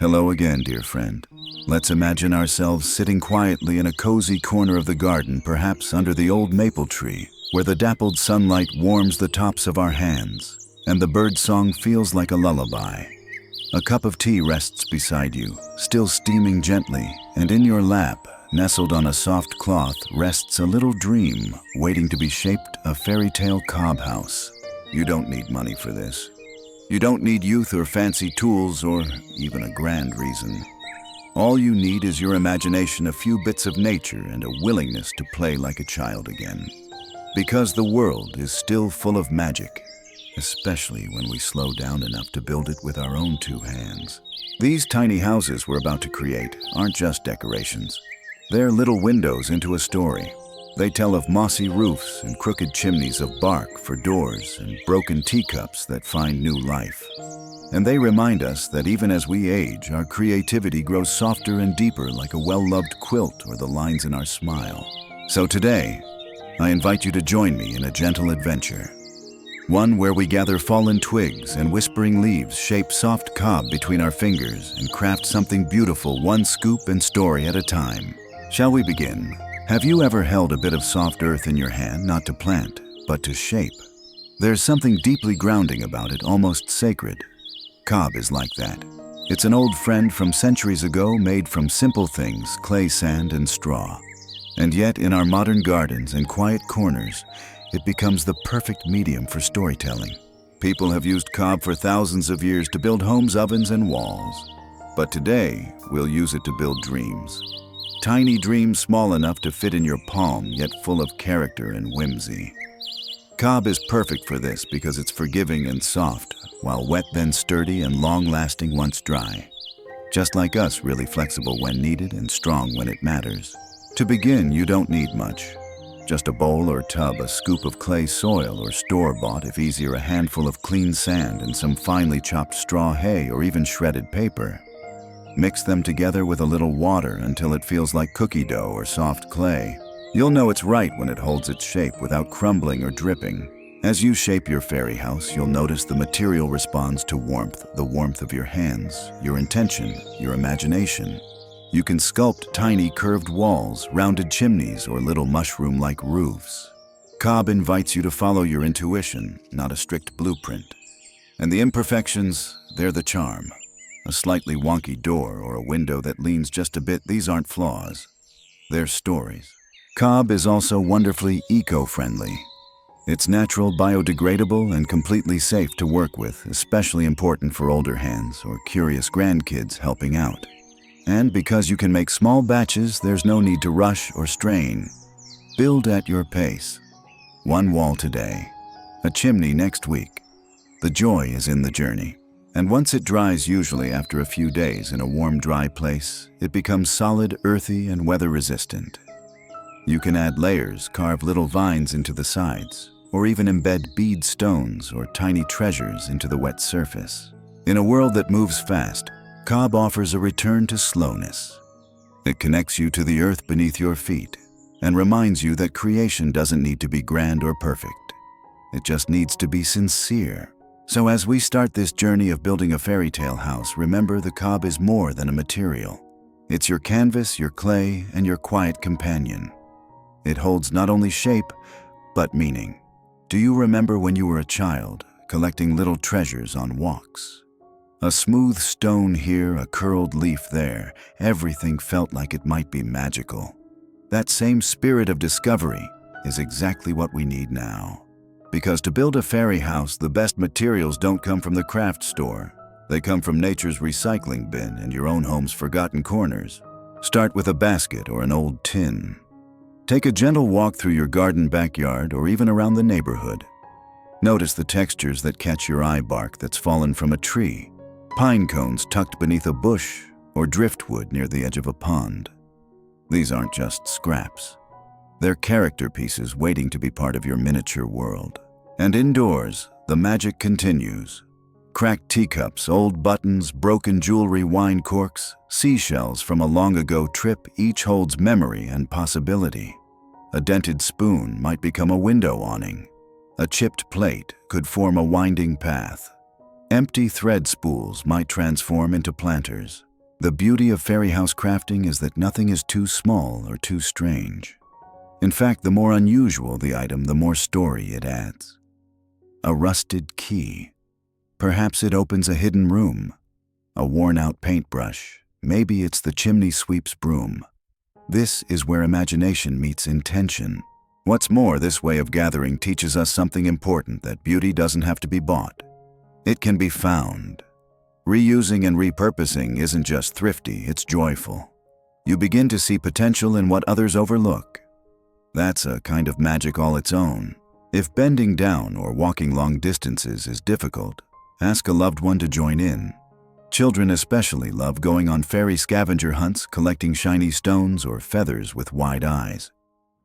Hello again, dear friend. Let's imagine ourselves sitting quietly in a cozy corner of the garden, perhaps under the old maple tree, where the dappled sunlight warms the tops of our hands, and the bird song feels like a lullaby. A cup of tea rests beside you, still steaming gently, and in your lap, nestled on a soft cloth, rests a little dream waiting to be shaped, a fairy tale cob house. You don't need money for this. You don't need youth or fancy tools or even a grand reason. All you need is your imagination, a few bits of nature, and a willingness to play like a child again. Because the world is still full of magic, especially when we slow down enough to build it with our own two hands. These tiny houses we're about to create aren't just decorations. They're little windows into a story. They tell of mossy roofs and crooked chimneys, of bark for doors and broken teacups that find new life. And they remind us that even as we age, our creativity grows softer and deeper, like a well-loved quilt or the lines in our smile. So today, I invite you to join me in a gentle adventure. One where we gather fallen twigs and whispering leaves, shape soft cob between our fingers, and craft something beautiful, one scoop and story at a time. Shall we begin? Have you ever held a bit of soft earth in your hand, not to plant, but to shape? There's something deeply grounding about it, almost sacred. Cob is like that. It's an old friend from centuries ago, made from simple things, clay, sand, and straw. And yet, in our modern gardens and quiet corners, it becomes the perfect medium for storytelling. People have used cob for thousands of years to build homes, ovens, and walls. But today, we'll use it to build dreams. Tiny dreams small enough to fit in your palm, yet full of character and whimsy. Cob is perfect for this because it's forgiving and soft, while wet then sturdy and long-lasting once dry. Just like us, really flexible when needed and strong when it matters. To begin, you don't need much. Just a bowl or tub, a scoop of clay soil, or store-bought, if easier, a handful of clean sand and some finely chopped straw, hay, or even shredded paper. Mix them together with a little water until it feels like cookie dough or soft clay. You'll know it's right when it holds its shape without crumbling or dripping. As you shape your fairy house, you'll notice the material responds to warmth, the warmth of your hands, your intention, your imagination. You can sculpt tiny curved walls, rounded chimneys, or little mushroom-like roofs. Cob invites you to follow your intuition, not a strict blueprint. And the imperfections, they're the charm. A slightly wonky door or a window that leans just a bit, these aren't flaws. They're stories. Cob is also wonderfully eco-friendly. It's natural, biodegradable, and completely safe to work with, especially important for older hands or curious grandkids helping out. And because you can make small batches, there's no need to rush or strain. Build at your pace. One wall today, a chimney next week. The joy is in the journey. And once it dries, usually after a few days in a warm, dry place, it becomes solid, earthy, and weather-resistant. You can add layers, carve little vines into the sides, or even embed bead stones or tiny treasures into the wet surface. In a world that moves fast, cob offers a return to slowness. It connects you to the earth beneath your feet and reminds you that creation doesn't need to be grand or perfect. It just needs to be sincere. So as we start this journey of building a fairy tale house, remember the cob is more than a material. It's your canvas, your clay, and your quiet companion. It holds not only shape, but meaning. Do you remember when you were a child, collecting little treasures on walks? A smooth stone here, a curled leaf there, everything felt like it might be magical. That same spirit of discovery is exactly what we need now. Because to build a fairy house, the best materials don't come from the craft store. They come from nature's recycling bin and your own home's forgotten corners. Start with a basket or an old tin. Take a gentle walk through your garden backyard or even around the neighborhood. Notice the textures that catch your eye, bark that's fallen from a tree, pine cones tucked beneath a bush, or driftwood near the edge of a pond. These aren't just scraps. They're character pieces waiting to be part of your miniature world. And indoors, the magic continues. Cracked teacups, old buttons, broken jewelry, wine corks, seashells from a long-ago trip, each holds memory and possibility. A dented spoon might become a window awning. A chipped plate could form a winding path. Empty thread spools might transform into planters. The beauty of fairy house crafting is that nothing is too small or too strange. In fact, the more unusual the item, the more story it adds. A rusted key. Perhaps it opens a hidden room. A worn-out paintbrush. Maybe it's the chimney sweep's broom. This is where imagination meets intention. What's more, this way of gathering teaches us something important, that beauty doesn't have to be bought. It can be found. Reusing and repurposing isn't just thrifty, it's joyful. You begin to see potential in what others overlook. That's a kind of magic all its own. If bending down or walking long distances is difficult, ask a loved one to join in. Children especially love going on fairy scavenger hunts, collecting shiny stones or feathers with wide eyes.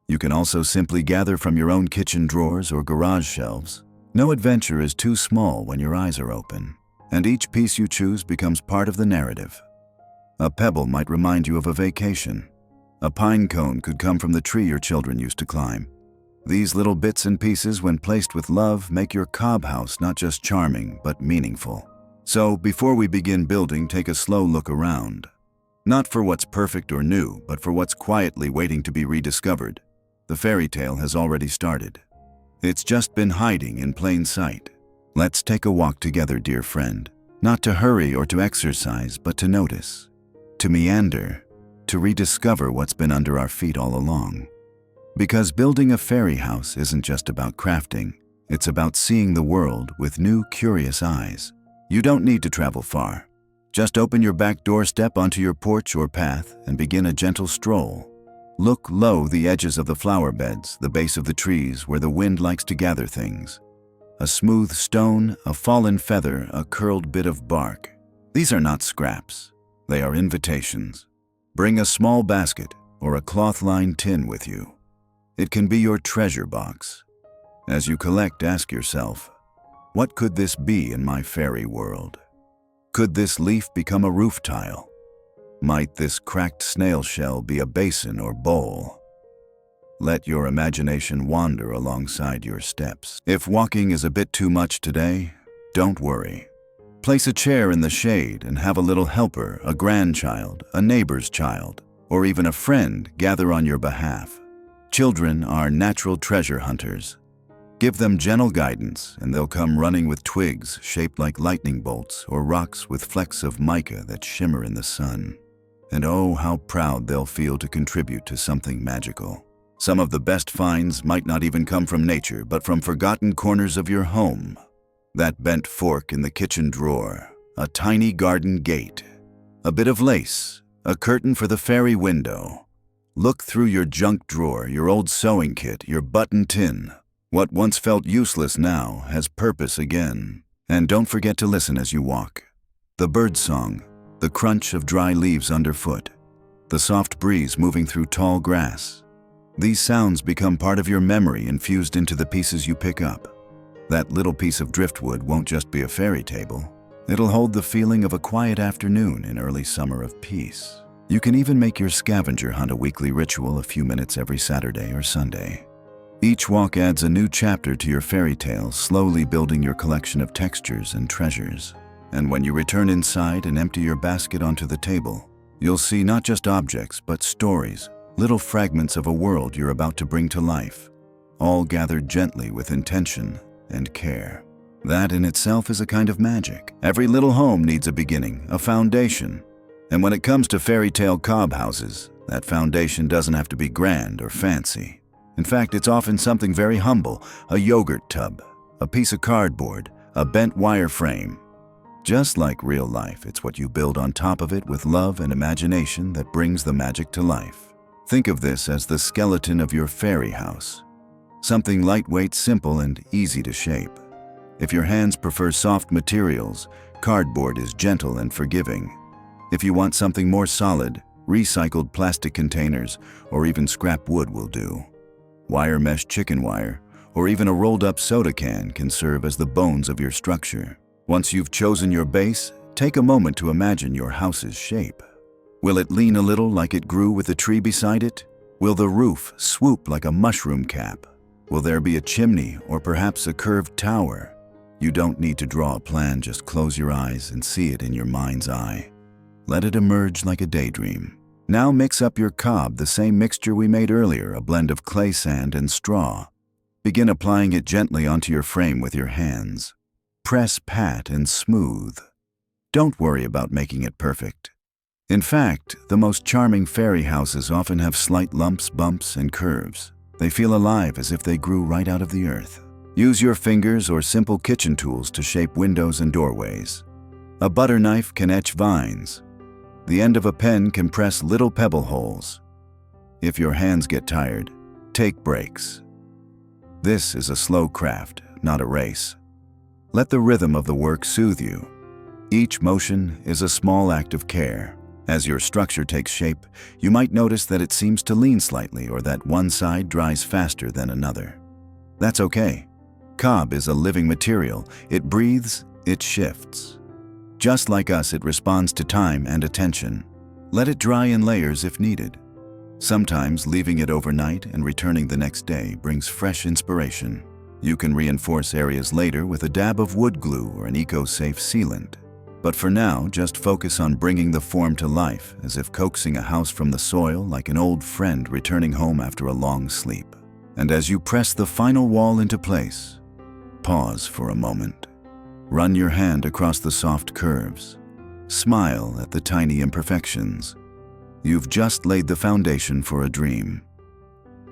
You can also simply gather from your own kitchen drawers or garage shelves. No adventure is too small when your eyes are open, and each piece you choose becomes part of the narrative. A pebble might remind you of a vacation. A pine cone could come from the tree your children used to climb. These little bits and pieces, when placed with love, make your cob house not just charming, but meaningful. So, before we begin building, take a slow look around. Not for what's perfect or new, but for what's quietly waiting to be rediscovered. The fairy tale has already started. It's just been hiding in plain sight. Let's take a walk together, dear friend. Not to hurry or to exercise, but to notice, to meander, to rediscover what's been under our feet all along. Because building a fairy house isn't just about crafting, it's about seeing the world with new, curious eyes. You don't need to travel far. Just open your back doorstep onto your porch or path and begin a gentle stroll. Look low the edges of the flower beds, the base of the trees where the wind likes to gather things. A smooth stone, a fallen feather, a curled bit of bark. These are not scraps. They are invitations. Bring a small basket or a cloth-lined tin with you. It can be your treasure box. As you collect, ask yourself, what could this be in my fairy world? Could this leaf become a roof tile? Might this cracked snail shell be a basin or bowl? Let your imagination wander alongside your steps. If walking is a bit too much today, don't worry. Place a chair in the shade and have a little helper, a grandchild, a neighbor's child, or even a friend gather on your behalf. Children are natural treasure hunters. Give them gentle guidance and they'll come running with twigs shaped like lightning bolts or rocks with flecks of mica that shimmer in the sun. And oh, how proud they'll feel to contribute to something magical. Some of the best finds might not even come from nature, but from forgotten corners of your home. That bent fork in the kitchen drawer, a tiny garden gate, a bit of lace, a curtain for the fairy window. Look through your junk drawer, your old sewing kit, your button tin. What once felt useless now has purpose again. And don't forget to listen as you walk. The bird's song, the crunch of dry leaves underfoot, the soft breeze moving through tall grass. These sounds become part of your memory, infused into the pieces you pick up. That little piece of driftwood won't just be a fairy table. It'll hold the feeling of a quiet afternoon in early summer of peace. You can even make your scavenger hunt a weekly ritual, a few minutes every Saturday or Sunday. Each walk adds a new chapter to your fairy tale, slowly building your collection of textures and treasures. And when you return inside and empty your basket onto the table, you'll see not just objects, but stories, little fragments of a world you're about to bring to life, all gathered gently with intention and care. That in itself is a kind of magic. Every little home needs a beginning, a foundation. And when it comes to fairy tale cob houses, that foundation doesn't have to be grand or fancy. In fact, it's often something very humble, a yogurt tub, a piece of cardboard, a bent wire frame. Just like real life, it's what you build on top of it with love and imagination that brings the magic to life. Think of this as the skeleton of your fairy house. Something lightweight, simple, and easy to shape. If your hands prefer soft materials, cardboard is gentle and forgiving. If you want something more solid, recycled plastic containers or even scrap wood will do. Wire mesh chicken wire, or even a rolled-up soda can can serve as the bones of your structure. Once you've chosen your base, take a moment to imagine your house's shape. Will it lean a little like it grew with a tree beside it? Will the roof swoop like a mushroom cap? Will there be a chimney or perhaps a curved tower? You don't need to draw a plan, just close your eyes and see it in your mind's eye. Let it emerge like a daydream. Now mix up your cob, the same mixture we made earlier, a blend of clay sand and straw. Begin applying it gently onto your frame with your hands. Press, pat, and smooth. Don't worry about making it perfect. In fact, the most charming fairy houses often have slight lumps, bumps, and curves. They feel alive as if they grew right out of the earth. Use your fingers or simple kitchen tools to shape windows and doorways. A butter knife can etch vines. The end of a pen can press little pebble holes. If your hands get tired, take breaks. This is a slow craft, not a race. Let the rhythm of the work soothe you. Each motion is a small act of care. As your structure takes shape, you might notice that it seems to lean slightly or that one side dries faster than another. That's okay. Cob is a living material. It breathes, it shifts. Just like us, it responds to time and attention. Let it dry in layers if needed. Sometimes leaving it overnight and returning the next day brings fresh inspiration. You can reinforce areas later with a dab of wood glue or an eco-safe sealant. But for now, just focus on bringing the form to life, as if coaxing a house from the soil like an old friend returning home after a long sleep. And as you press the final wall into place, pause for a moment. Run your hand across the soft curves. Smile at the tiny imperfections. You've just laid the foundation for a dream.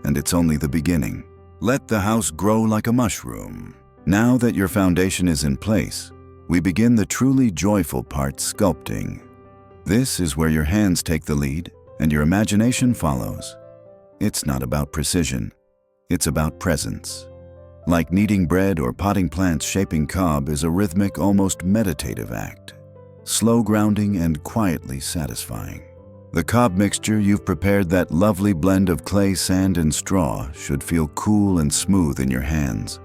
And it's only the beginning. Let the house grow like a mushroom. Now that your foundation is in place, we begin the truly joyful part, sculpting. This is where your hands take the lead and your imagination follows. It's not about precision. It's about presence. Like kneading bread or potting plants, shaping cob is a rhythmic, almost meditative act. Slow grounding and quietly satisfying. The cob mixture you've prepared, that lovely blend of clay, sand, and straw, should feel cool and smooth in your hands.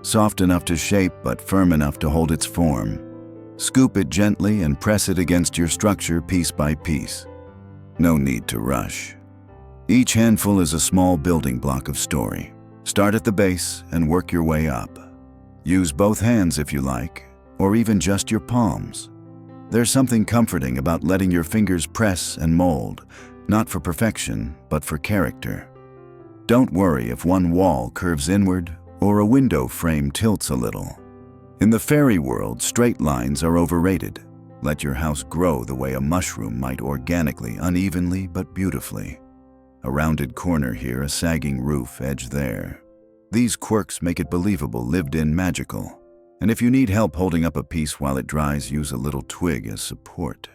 Soft enough to shape, but firm enough to hold its form. Scoop it gently and press it against your structure piece by piece. No need to rush. Each handful is a small building block of story. Start at the base and work your way up. Use both hands if you like, or even just your palms. There's something comforting about letting your fingers press and mold, not for perfection, but for character. Don't worry if one wall curves inward or a window frame tilts a little. In the fairy world, straight lines are overrated. Let your house grow the way a mushroom might, organically, unevenly, but beautifully. A rounded corner here, a sagging roof edge there. These quirks make it believable, lived in, magical. And if you need help holding up a piece while it dries, use a little twig as support.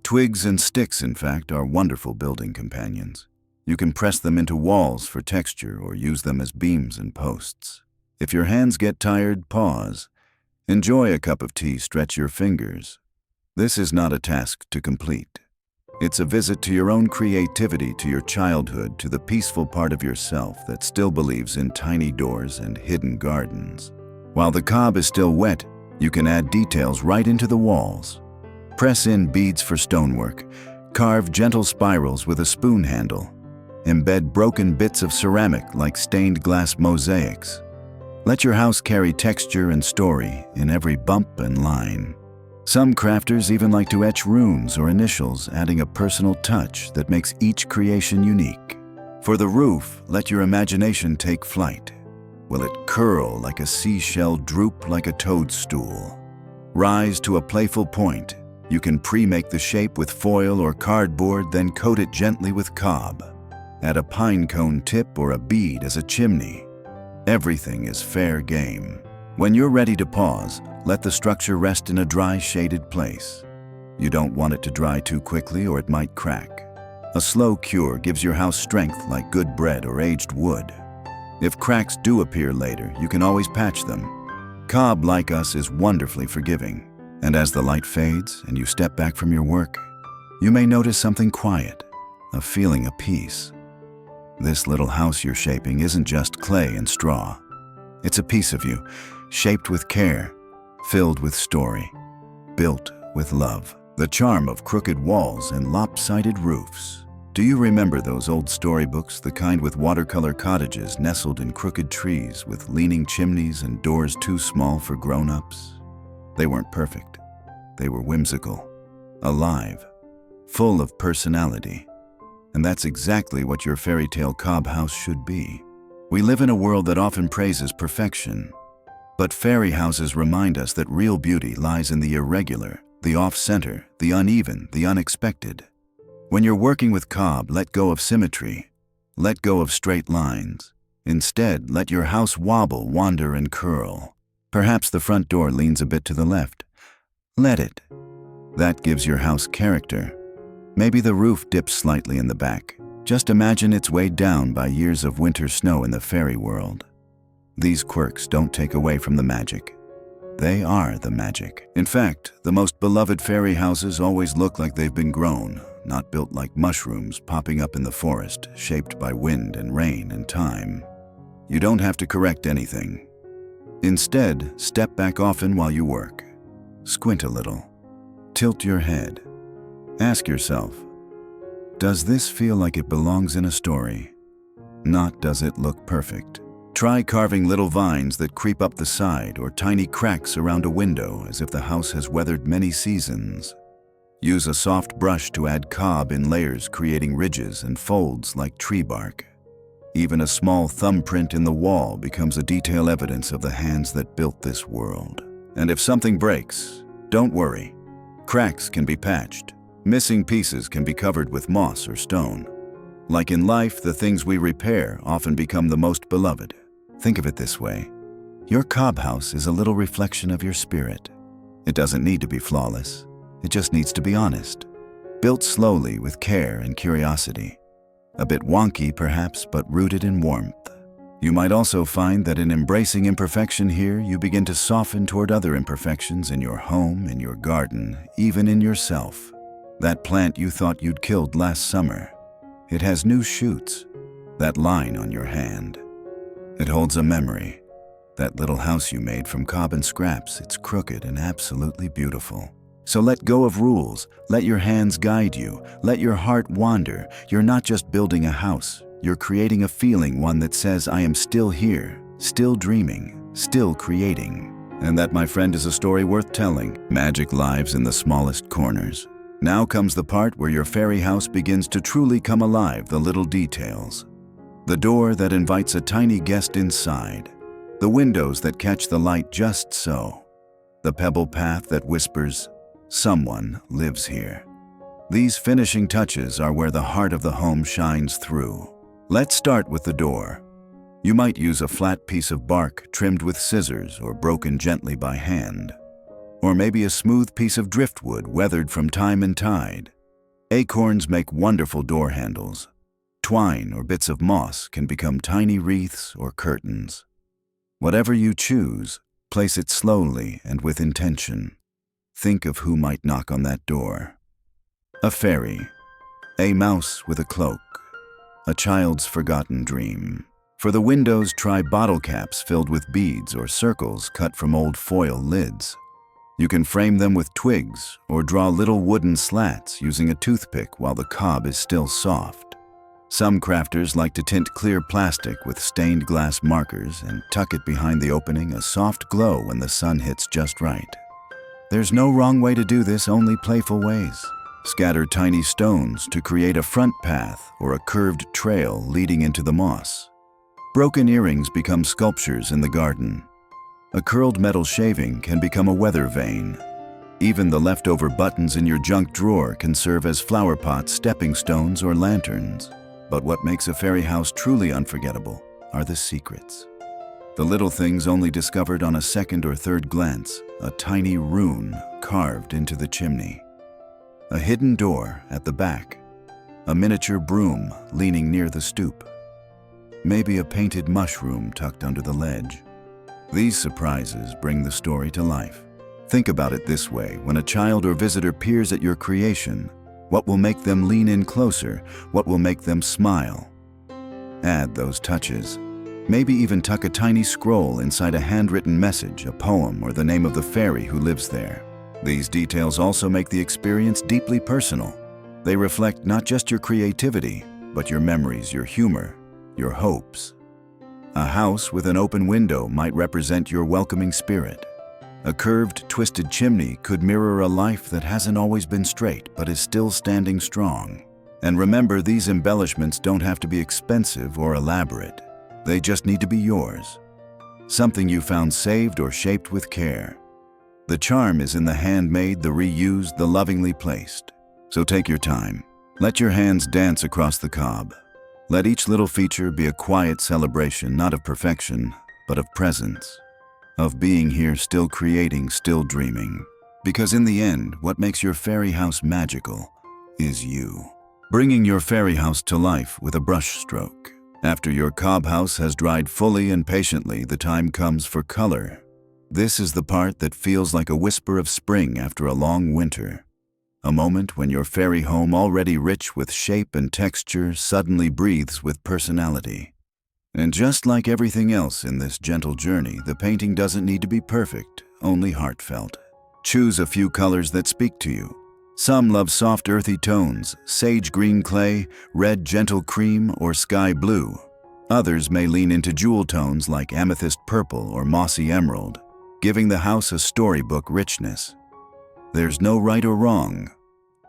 Twigs and sticks, in fact, are wonderful building companions. You can press them into walls for texture or use them as beams and posts. If your hands get tired, pause. Enjoy a cup of tea, stretch your fingers. This is not a task to complete. It's a visit to your own creativity, to your childhood, to the peaceful part of yourself that still believes in tiny doors and hidden gardens. While the cob is still wet, you can add details right into the walls. Press in beads for stonework. Carve gentle spirals with a spoon handle. Embed broken bits of ceramic like stained glass mosaics. Let your house carry texture and story in every bump and line. Some crafters even like to etch runes or initials, adding a personal touch that makes each creation unique. For the roof, let your imagination take flight. Will it curl like a seashell, droop like a toadstool? Rise to a playful point. You can pre-make the shape with foil or cardboard, then coat it gently with cob. Add a pine cone tip or a bead as a chimney. Everything is fair game. When you're ready to pause, let the structure rest in a dry, shaded place. You don't want it to dry too quickly or it might crack. A slow cure gives your house strength like good bread or aged wood. If cracks do appear later, you can always patch them. Cob, like us, is wonderfully forgiving. And as the light fades and you step back from your work, you may notice something quiet, a feeling of peace. This little house you're shaping isn't just clay and straw. It's a piece of you, shaped with care, filled with story, built with love. The charm of crooked walls and lopsided roofs. Do you remember those old storybooks, the kind with watercolor cottages nestled in crooked trees with leaning chimneys and doors too small for grown-ups? They weren't perfect. They were whimsical, alive. full of personality. And that's exactly what your fairy tale cob house should be. We live in a world that often praises perfection, but fairy houses remind us that real beauty lies in the irregular, the off-center, the uneven, the unexpected. When you're working with cob, let go of symmetry. Let go of straight lines. Instead, let your house wobble, wander, and curl. Perhaps the front door leans a bit to the left. Let it. That gives your house character. Maybe the roof dips slightly in the back. Just imagine it's weighed down by years of winter snow in the fairy world. These quirks don't take away from the magic. They are the magic. In fact, the most beloved fairy houses always look like they've been grown, not built like mushrooms popping up in the forest, shaped by wind and rain and time. You don't have to correct anything. Instead, step back often while you work. Squint a little. Tilt your head. Ask yourself, does this feel like it belongs in a story? Not does it look perfect. Try carving little vines that creep up the side or tiny cracks around a window as if the house has weathered many seasons. Use a soft brush to add cob in layers, creating ridges and folds like tree bark. Even a small thumbprint in the wall becomes a detailed evidence of the hands that built this world. And if something breaks, don't worry. Cracks can be patched. Missing pieces can be covered with moss or stone. Like in life, the things we repair often become the most beloved. Think of it this way. Your cob house is a little reflection of your spirit. It doesn't need to be flawless. It just needs to be honest. Built slowly with care and curiosity. A bit wonky, perhaps, but rooted in warmth. You might also find that in embracing imperfection here, you begin to soften toward other imperfections in your home, in your garden, even in yourself. That plant you thought you'd killed last summer. It has new shoots. That line on your hand. It holds a memory. That little house you made from cob and scraps, it's crooked and absolutely beautiful. So let go of rules. Let your hands guide you. Let your heart wander. You're not just building a house. You're creating a feeling, one that says, I am still here, still dreaming, still creating. And that, my friend, is a story worth telling. Magic lives in the smallest corners. Now comes the part where your fairy house begins to truly come alive, the little details. The door that invites a tiny guest inside. The windows that catch the light just so. The pebble path that whispers, someone lives here. These finishing touches are where the heart of the home shines through. Let's start with the door. You might use a flat piece of bark trimmed with scissors or broken gently by hand. Or maybe a smooth piece of driftwood weathered from time and tide. Acorns make wonderful door handles. Twine or bits of moss can become tiny wreaths or curtains. Whatever you choose, place it slowly and with intention. Think of who might knock on that door. A fairy. A mouse with a cloak. A child's forgotten dream. For the windows, try bottle caps filled with beads or circles cut from old foil lids. You can frame them with twigs or draw little wooden slats using a toothpick while the cob is still soft. Some crafters like to tint clear plastic with stained glass markers and tuck it behind the opening, a soft glow when the sun hits just right. There's no wrong way to do this, only playful ways. Scatter tiny stones to create a front path or a curved trail leading into the moss. Broken earrings become sculptures in the garden. A curled metal shaving can become a weather vane. Even the leftover buttons in your junk drawer can serve as flower pots, stepping stones, or lanterns. But what makes a fairy house truly unforgettable are the secrets. The little things only discovered on a second or third glance, a tiny rune carved into the chimney. A hidden door at the back. A miniature broom leaning near the stoop. Maybe a painted mushroom tucked under the ledge. These surprises bring the story to life. Think about it this way: when a child or visitor peers at your creation, what will make them lean in closer? What will make them smile? Add those touches. Maybe even tuck a tiny scroll inside a handwritten message, a poem, or the name of the fairy who lives there. These details also make the experience deeply personal. They reflect not just your creativity, but your memories, your humor, your hopes. A house with an open window might represent your welcoming spirit. A curved, twisted chimney could mirror a life that hasn't always been straight but is still standing strong. And remember, these embellishments don't have to be expensive or elaborate. They just need to be yours. Something you found saved or shaped with care. The charm is in the handmade, the reused, the lovingly placed. So take your time. Let your hands dance across the cob. Let each little feature be a quiet celebration, not of perfection, but of presence. Of being here, still creating, still dreaming. Because in the end, what makes your fairy house magical is you. Bringing your fairy house to life with a brush stroke. After your cob house has dried fully and patiently, the time comes for color. This is the part that feels like a whisper of spring after a long winter. A moment when your fairy home, already rich with shape and texture, suddenly breathes with personality. And just like everything else in this gentle journey, the painting doesn't need to be perfect, only heartfelt. Choose a few colors that speak to you. Some love soft earthy tones, sage green clay, red gentle cream, or sky blue. Others may lean into jewel tones like amethyst purple or mossy emerald, giving the house a storybook richness. There's no right or wrong.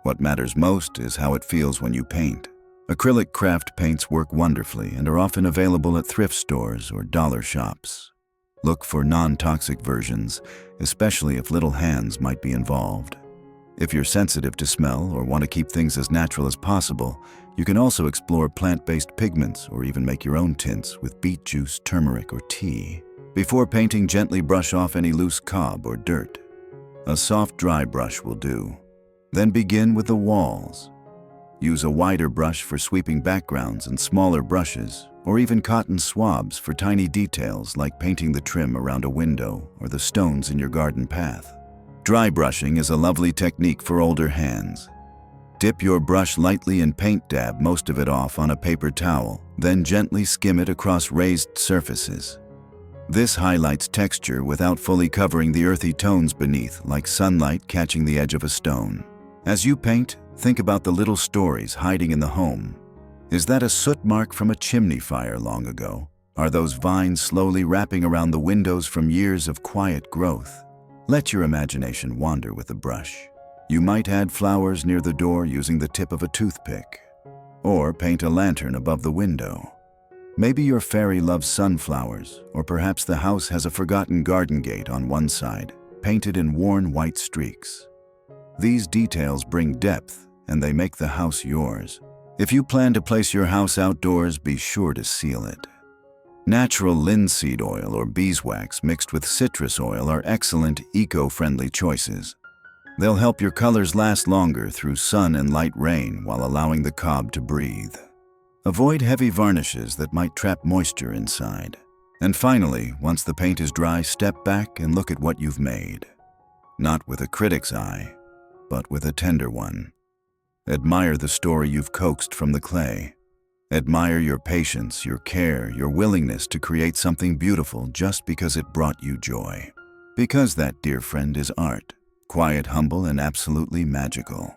What matters most is how it feels when you paint. Acrylic craft paints work wonderfully and are often available at thrift stores or dollar shops. Look for non-toxic versions, especially if little hands might be involved. If you're sensitive to smell or want to keep things as natural as possible, you can also explore plant-based pigments or even make your own tints with beet juice, turmeric, or tea. Before painting, gently brush off any loose cob or dirt. A soft, dry brush will do. Then begin with the walls. Use a wider brush for sweeping backgrounds and smaller brushes, or even cotton swabs for tiny details like painting the trim around a window or the stones in your garden path. Dry brushing is a lovely technique for older hands. Dip your brush lightly in paint, dab most of it off on a paper towel, then gently skim it across raised surfaces. This highlights texture without fully covering the earthy tones beneath, like sunlight catching the edge of a stone. As you paint, think about the little stories hiding in the home. Is that a soot mark from a chimney fire long ago? Are those vines slowly wrapping around the windows from years of quiet growth? Let your imagination wander with the brush. You might add flowers near the door using the tip of a toothpick, or paint a lantern above the window. Maybe your fairy loves sunflowers, or perhaps the house has a forgotten garden gate on one side, painted in worn white streaks. These details bring depth, and they make the house yours. If you plan to place your house outdoors, be sure to seal it. Natural linseed oil or beeswax mixed with citrus oil are excellent eco-friendly choices. They'll help your colors last longer through sun and light rain while allowing the cob to breathe. Avoid heavy varnishes that might trap moisture inside. And finally, once the paint is dry, step back and look at what you've made. Not with a critic's eye, but with a tender one. Admire the story you've coaxed from the clay. Admire your patience, your care, your willingness to create something beautiful just because it brought you joy. Because that, dear friend, is art. Quiet, humble, and absolutely magical.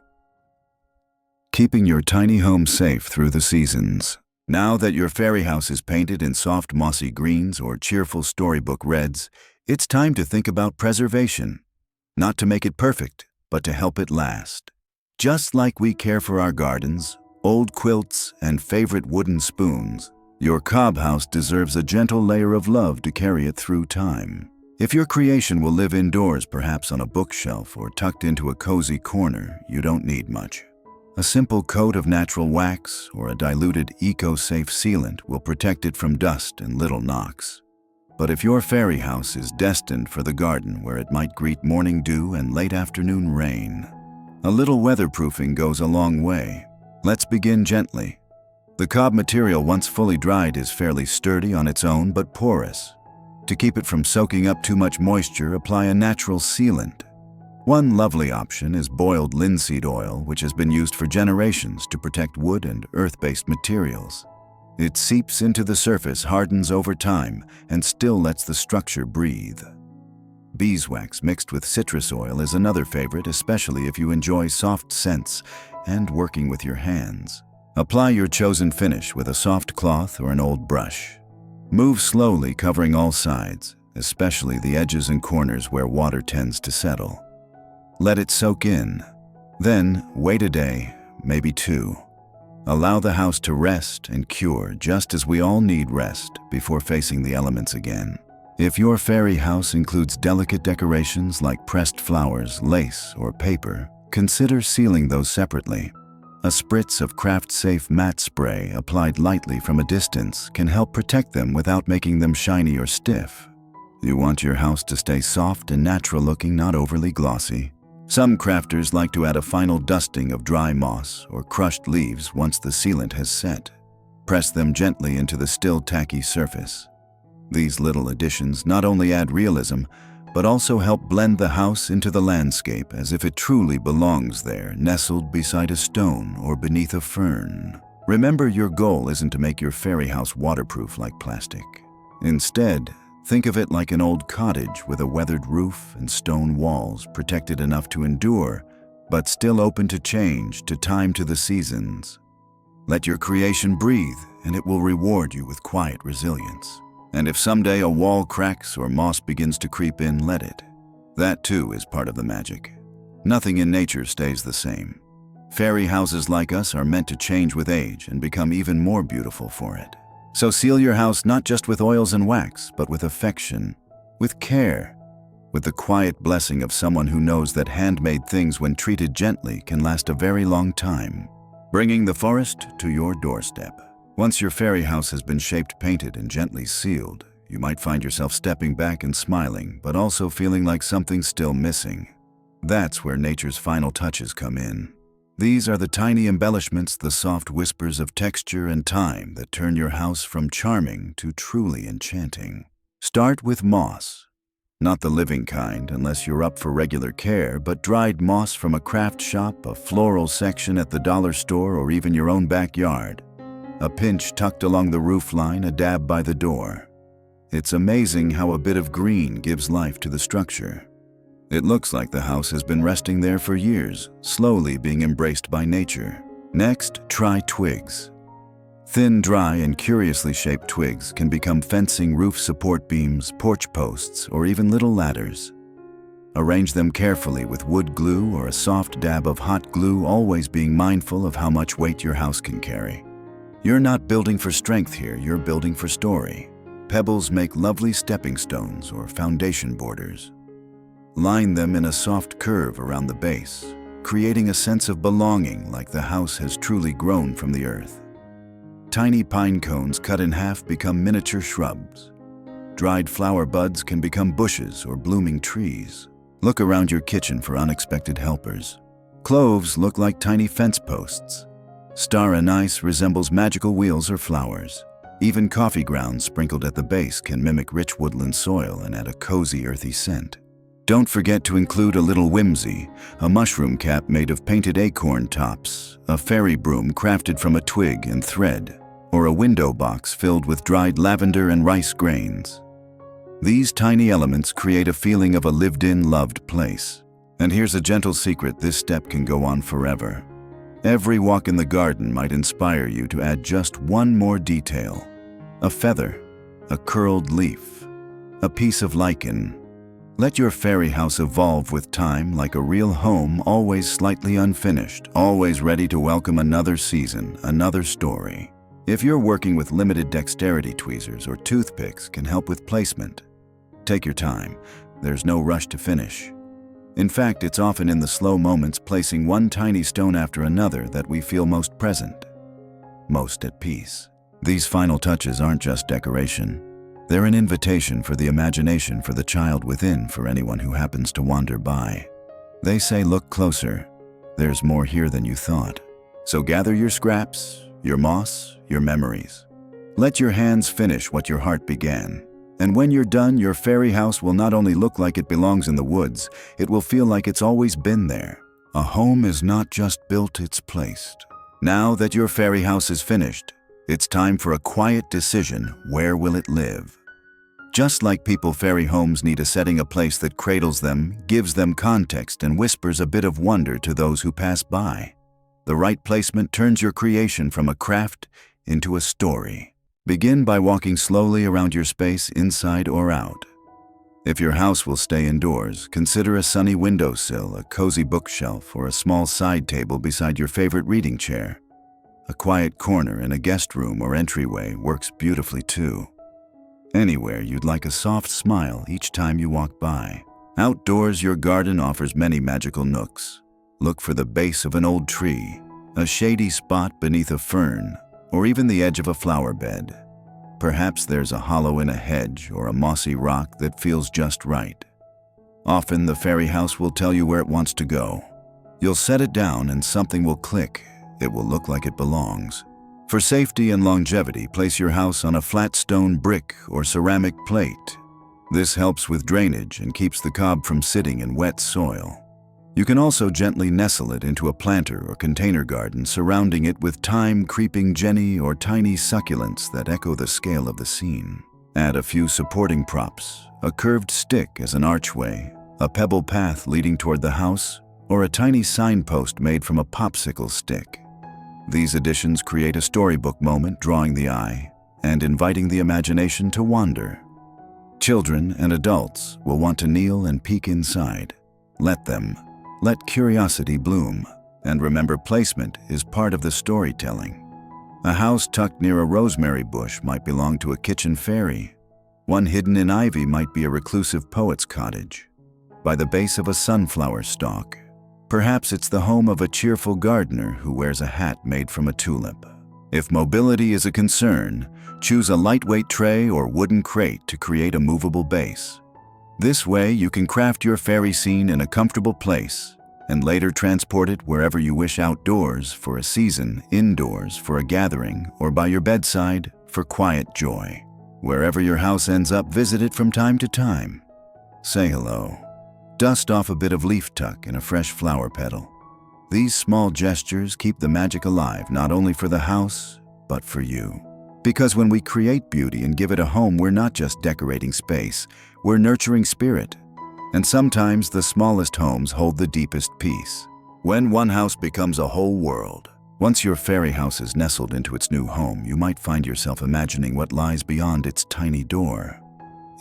Keeping your tiny home safe through the seasons. Now that your fairy house is painted in soft mossy greens or cheerful storybook reds, it's time to think about preservation. Not to make it perfect, but to help it last. Just like we care for our gardens, old quilts, and favorite wooden spoons, your cob house deserves a gentle layer of love to carry it through time. If your creation will live indoors, perhaps on a bookshelf or tucked into a cozy corner, you don't need much. A simple coat of natural wax or a diluted eco-safe sealant will protect it from dust and little knocks. But if your fairy house is destined for the garden where it might greet morning dew and late afternoon rain, a little weatherproofing goes a long way. Let's begin gently. The cob material, once fully dried, is fairly sturdy on its own but porous. To keep it from soaking up too much moisture, apply a natural sealant. One lovely option is boiled linseed oil, which has been used for generations to protect wood and earth-based materials. It seeps into the surface, hardens over time, and still lets the structure breathe. Beeswax mixed with citrus oil is another favorite, especially if you enjoy soft scents and working with your hands. Apply your chosen finish with a soft cloth or an old brush. Move slowly, covering all sides, especially the edges and corners where water tends to settle. Let it soak in. Then, wait a day, maybe two. Allow the house to rest and cure just as we all need rest before facing the elements again. If your fairy house includes delicate decorations like pressed flowers, lace, or paper, consider sealing those separately. A spritz of craft-safe matte spray applied lightly from a distance can help protect them without making them shiny or stiff. You want your house to stay soft and natural-looking, not overly glossy. Some crafters like to add a final dusting of dry moss or crushed leaves once the sealant has set. Press them gently into the still tacky surface. These little additions not only add realism, but also help blend the house into the landscape as if it truly belongs there, nestled beside a stone or beneath a fern. Remember, your goal isn't to make your fairy house waterproof like plastic. Instead, think of it like an old cottage with a weathered roof and stone walls protected enough to endure, but still open to change, to time to the seasons. Let your creation breathe, and it will reward you with quiet resilience. And if someday a wall cracks or moss begins to creep in, let it. That too is part of the magic. Nothing in nature stays the same. Fairy houses like us are meant to change with age and become even more beautiful for it. So seal your house not just with oils and wax, but with affection, with care, with the quiet blessing of someone who knows that handmade things, when treated gently, can last a very long time, bringing the forest to your doorstep. Once your fairy house has been shaped, painted, and gently sealed, you might find yourself stepping back and smiling, but also feeling like something's still missing. That's where nature's final touches come in. These are the tiny embellishments, the soft whispers of texture and time that turn your house from charming to truly enchanting. Start with moss. Not the living kind unless you're up for regular care, but dried moss from a craft shop, a floral section at the dollar store, or even your own backyard. A pinch tucked along the roof line, a dab by the door. It's amazing how a bit of green gives life to the structure. It looks like the house has been resting there for years, slowly being embraced by nature. Next, try twigs. Thin, dry, and curiously shaped twigs can become fencing, roof support beams, porch posts, or even little ladders. Arrange them carefully with wood glue or a soft dab of hot glue, always being mindful of how much weight your house can carry. You're not building for strength here, you're building for story. Pebbles make lovely stepping stones or foundation borders. Line them in a soft curve around the base, creating a sense of belonging, like the house has truly grown from the earth. Tiny pine cones cut in half become miniature shrubs. Dried flower buds can become bushes or blooming trees. Look around your kitchen for unexpected helpers. Cloves look like tiny fence posts. Star anise resembles magical wheels or flowers. Even coffee grounds sprinkled at the base can mimic rich woodland soil and add a cozy, earthy scent. Don't forget to include a little whimsy, a mushroom cap made of painted acorn tops, a fairy broom crafted from a twig and thread, or a window box filled with dried lavender and rice grains. These tiny elements create a feeling of a lived-in, loved place. And here's a gentle secret: this step can go on forever. Every walk in the garden might inspire you to add just one more detail. A feather, a curled leaf, a piece of lichen. Let your fairy house evolve with time, like a real home, always slightly unfinished, always ready to welcome another season, another story. If you're working with limited dexterity, tweezers or toothpicks can help with placement. Take your time. There's no rush to finish. In fact, it's often in the slow moments, placing one tiny stone after another, that we feel most present, most at peace. These final touches aren't just decoration. They're an invitation for the imagination, for the child within, for anyone who happens to wander by. They say, look closer. There's more here than you thought. So gather your scraps, your moss, your memories. Let your hands finish what your heart began. And when you're done, your fairy house will not only look like it belongs in the woods, it will feel like it's always been there. A home is not just built, it's placed. Now that your fairy house is finished, it's time for a quiet decision: where will it live? Just like people, fairy homes need a setting, a place that cradles them, gives them context, and whispers a bit of wonder to those who pass by. The right placement turns your creation from a craft into a story. Begin by walking slowly around your space, inside or out. If your house will stay indoors, consider a sunny windowsill, a cozy bookshelf, or a small side table beside your favorite reading chair. A quiet corner in a guest room or entryway works beautifully too. Anywhere you'd like a soft smile each time you walk by. Outdoors, your garden offers many magical nooks. Look for the base of an old tree, a shady spot beneath a fern, or even the edge of a flower bed. Perhaps there's a hollow in a hedge or a mossy rock that feels just right. Often the fairy house will tell you where it wants to go. You'll set it down and something will click. It will look like it belongs. For safety and longevity, place your house on a flat stone brick or ceramic plate. This helps with drainage and keeps the cob from sitting in wet soil. You can also gently nestle it into a planter or container garden, surrounding it with thyme-creeping jenny or tiny succulents that echo the scale of the scene. Add a few supporting props, a curved stick as an archway, a pebble path leading toward the house, or a tiny signpost made from a popsicle stick. These additions create a storybook moment, drawing the eye and inviting the imagination to wander. Children and adults will want to kneel and peek inside. Let them. Let curiosity bloom, and remember, placement is part of the storytelling. A house tucked near a rosemary bush might belong to a kitchen fairy. One hidden in ivy might be a reclusive poet's cottage. By the base of a sunflower stalk, perhaps it's the home of a cheerful gardener who wears a hat made from a tulip. If mobility is a concern, choose a lightweight tray or wooden crate to create a movable base. This way, you can craft your fairy scene in a comfortable place and later transport it wherever you wish, outdoors for a season, indoors for a gathering, or by your bedside for quiet joy. Wherever your house ends up, visit it from time to time. Say hello. Dust off a bit of leaf tuck and a fresh flower petal. These small gestures keep the magic alive, not only for the house, but for you. Because when we create beauty and give it a home, we're not just decorating space, we're nurturing spirit. And sometimes the smallest homes hold the deepest peace. When one house becomes a whole world. Once your fairy house is nestled into its new home, you might find yourself imagining what lies beyond its tiny door.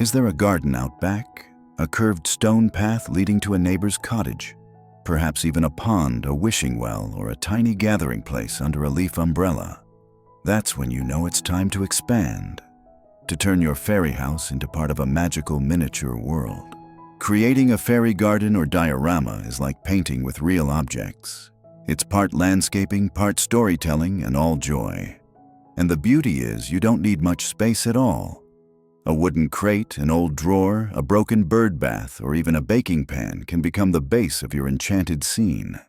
Is there a garden out back? A curved stone path leading to a neighbor's cottage? Perhaps even a pond, a wishing well, or a tiny gathering place under a leaf umbrella? That's when you know it's time to expand, to turn your fairy house into part of a magical miniature world. Creating a fairy garden or diorama is like painting with real objects. It's part landscaping, part storytelling, and all joy. And the beauty is, you don't need much space at all. A wooden crate, an old drawer, a broken bird bath, or even a baking pan can become the base of your enchanted scene.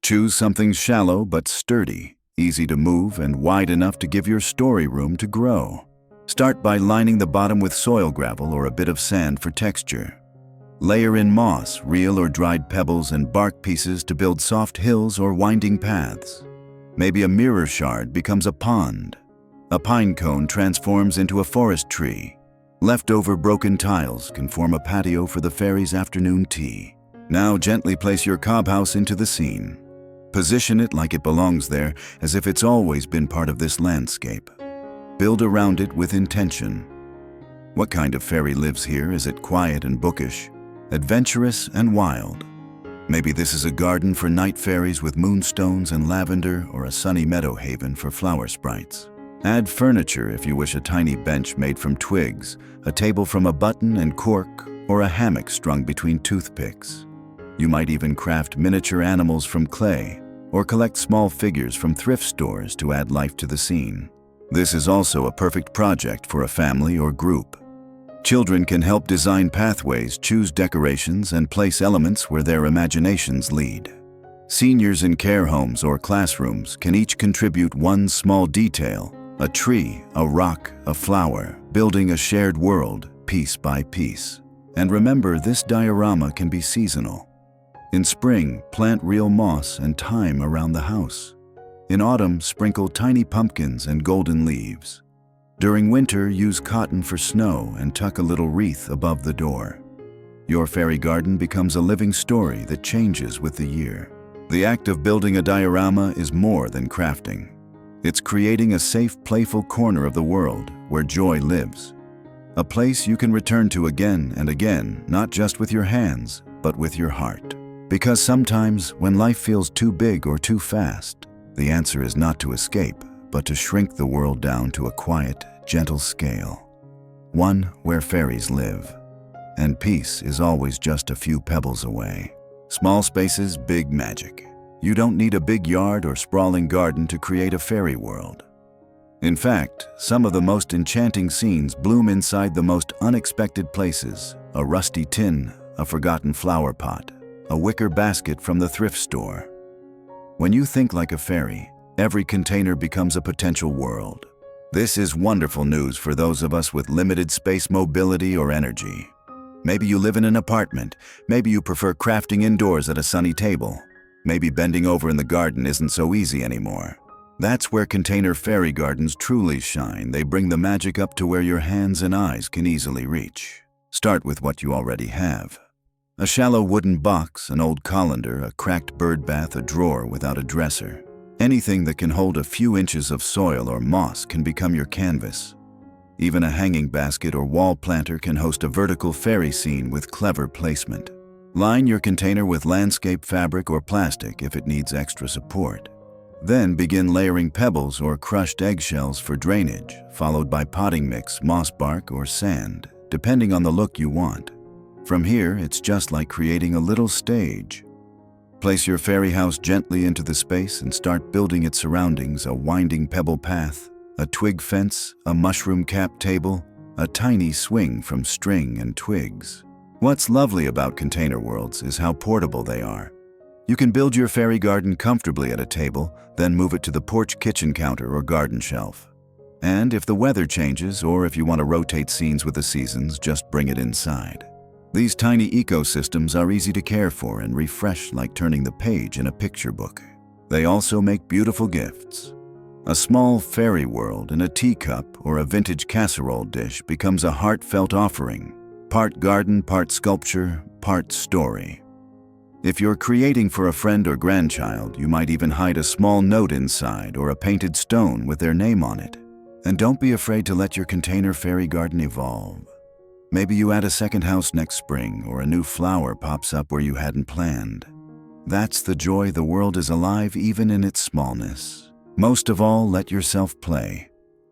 Choose something shallow but sturdy, easy to move, and wide enough to give your story room to grow. Start by lining the bottom with soil gravel or a bit of sand for texture. Layer in moss, real or dried pebbles, and bark pieces to build soft hills or winding paths. Maybe a mirror shard becomes a pond. A pine cone transforms into a forest tree. Leftover broken tiles can form a patio for the fairy's afternoon tea. Now gently place your cob house into the scene. Position it like it belongs there, as if it's always been part of this landscape. Build around it with intention. What kind of fairy lives here? Is it quiet and bookish, adventurous and wild? Maybe this is a garden for night fairies with moonstones and lavender, or a sunny meadow haven for flower sprites. Add furniture if you wish: a tiny bench made from twigs, a table from a button and cork, or a hammock strung between toothpicks. You might even craft miniature animals from clay, or collect small figures from thrift stores to add life to the scene. This is also a perfect project for a family or group. Children can help design pathways, choose decorations, and place elements where their imaginations lead. Seniors in care homes or classrooms can each contribute one small detail: a tree, a rock, a flower, building a shared world, piece by piece. And remember, this diorama can be seasonal. In spring, plant real moss and thyme around the house. In autumn, sprinkle tiny pumpkins and golden leaves. During winter, use cotton for snow and tuck a little wreath above the door. Your fairy garden becomes a living story that changes with the year. The act of building a diorama is more than crafting. It's creating a safe, playful corner of the world where joy lives. A place you can return to again and again, not just with your hands, but with your heart. Because sometimes, when life feels too big or too fast, the answer is not to escape, but to shrink the world down to a quiet, gentle scale. One where fairies live. And peace is always just a few pebbles away. Small spaces, big magic. You don't need a big yard or sprawling garden to create a fairy world. In fact, some of the most enchanting scenes bloom inside the most unexpected places. A rusty tin, a forgotten flower pot, a wicker basket from the thrift store. When you think like a fairy, every container becomes a potential world. This is wonderful news for those of us with limited space mobility or energy. Maybe you live in an apartment. Maybe you prefer crafting indoors at a sunny table. Maybe bending over in the garden isn't so easy anymore. That's where container fairy gardens truly shine. They bring the magic up to where your hands and eyes can easily reach. Start with what you already have. A shallow wooden box, an old colander, a cracked bird bath, a drawer without a dresser. Anything that can hold a few inches of soil or moss can become your canvas. Even a hanging basket or wall planter can host a vertical fairy scene with clever placement. Line your container with landscape fabric or plastic if it needs extra support. Then begin layering pebbles or crushed eggshells for drainage, followed by potting mix, moss bark, or sand, depending on the look you want. From here, it's just like creating a little stage. Place your fairy house gently into the space and start building its surroundings: a winding pebble path, a twig fence, a mushroom cap table, a tiny swing from string and twigs. What's lovely about container worlds is how portable they are. You can build your fairy garden comfortably at a table, then move it to the porch kitchen counter or garden shelf. And if the weather changes, or if you want to rotate scenes with the seasons, just bring it inside. These tiny ecosystems are easy to care for and refresh, like turning the page in a picture book. They also make beautiful gifts. A small fairy world in a teacup or a vintage casserole dish becomes a heartfelt offering, part garden, part sculpture, part story. If you're creating for a friend or grandchild, you might even hide a small note inside or a painted stone with their name on it. And don't be afraid to let your container fairy garden evolve. Maybe you add a second house next spring, or a new flower pops up where you hadn't planned. That's the joy. The world is alive even in its smallness. Most of all, let yourself play.